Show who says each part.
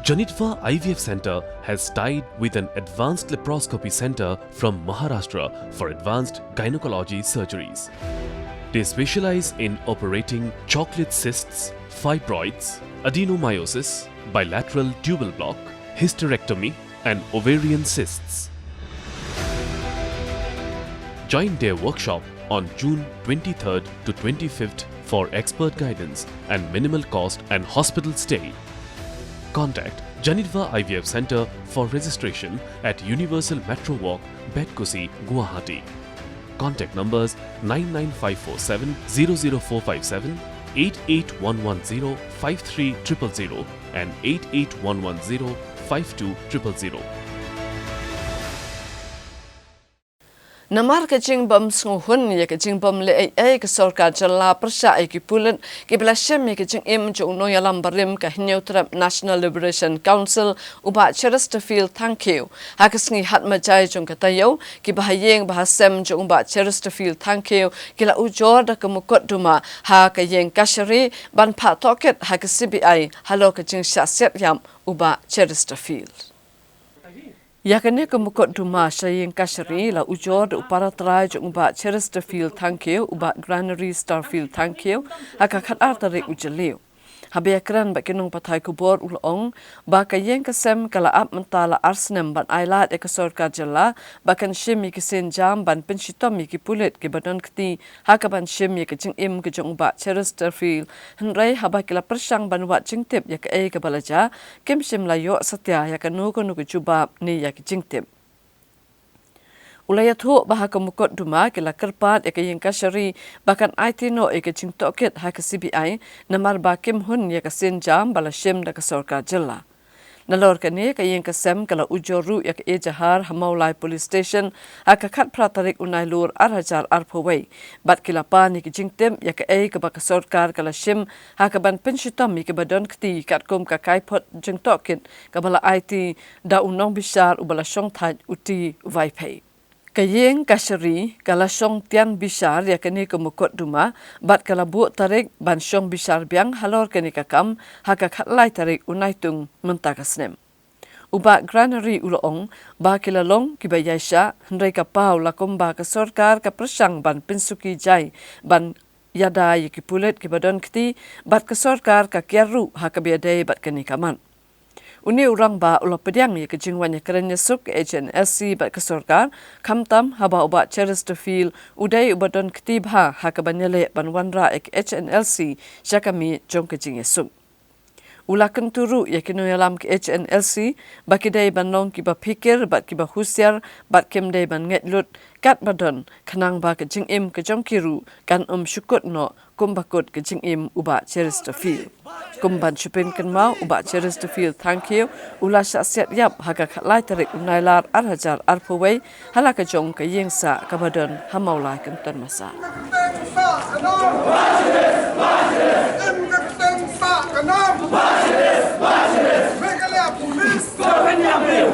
Speaker 1: Janitva IVF Center has tied with an advanced laparoscopy center from Maharashtra for advanced gynecology surgeries. They specialize in operating chocolate cysts, fibroids, adenomyosis, bilateral tubal block, hysterectomy and ovarian cysts. Join their workshop on June 23rd to 25th for expert guidance and minimal cost and hospital stay. Contact Janitva IVF Center for registration at Universal Metro Walk, Bedkusi, Guwahati. Contact numbers 99547 00457, 88110 53000 and 88110 52000.
Speaker 2: Namar kajing bam sunghun ya kajing bam le ai ka sarkar jalla prasha ai ki pulen ki blashem ya kajing im jo no yalam barim ka hineutra National Liberation Council uba Cherishterfield thank you hakasngi hatma jai jong ka tayo ki bahaiing bahasem jo uba Cherishterfield thank you ki la ujor da ka Mukotduma ha ka yeng kashari ban phah tohkit ha ka CBI halo kajing sha set yam uba Cherishterfield. Yakane ke Mukotduma sayang kasari la ujor upara trai jong Bah Cherishterfield thank you uba granary Starfield thank you haka khatar tarik ujaleu habekran bakinong patay kubor ulong ba kayeng kasem kala ap mentala arsnem ban ailat ek sarkar jalla bakan shimi kisen jam ban pensitom ki pulet ki badon kti haka ban shimi ke jing im ke jong Bah Cherishterfield henrai habakila persang ban wat jingtip yak e ke balaja kem shim la yo satya yak nu ko nu jubab ni yak jingtip Ulayat hu bahaka Mukotduma kila kerpat eka yang kasari bahkan IT no eka jing tohkit haka CBI namar bakim hun ya kasin jam bala shim da sarkar jalla. Nalor kani ka yang kasem kala ujoru ya ke jahar hamaulai police station haka khat pratarik unai lur arhajar arpawai bat kila pan ki jingtem ya ke ka baka sarkar kala shim haka ban pensitom ke badon kti kat kom ka kaipot jing tohkit ka bala IT da unong bisar ubala shong thai uti vaipai. Kayeng kasari kala syong tian bisar ya kini ke Mukotduma bat kala buat tarik ban syong bisar biang halor kini kakam haka khatlai tarik unai tung mentakasnem. Uba granary ulong ba kilalong kibayasya hendrai kapau lakom ba ka sarkar ka persang ban pinsuki jai ban yada ki pulet ki badon kti bat ka sarkar ka kiaru haka biadai bat kini kaman. Uni orang ba ulah pediang ya kejingwan ya kerana suk HNLC bat kesorkar kamtam haba uba Cherishterfield udai ubadon ketibha haka banyale banwanra ek HNLC syakami jong kejing ya suk. Ulah kenturu ya kino yalam ke HNLC bakidai banong kiba pikir bat kiba husyar bat kemdai ban ngetlut kat badon kanang ba kejing im kejong kiru kan syukut no kumbakut kejing im uba Cherishterfield. Kumban syupin kenmau uba Cherishterfield thank you ulah syasiat yap haka khatlai tarik unailar arhajar arpawai halaka jong ke yengsa kabadon hamaulai kenton masa. Bah Cherishterfield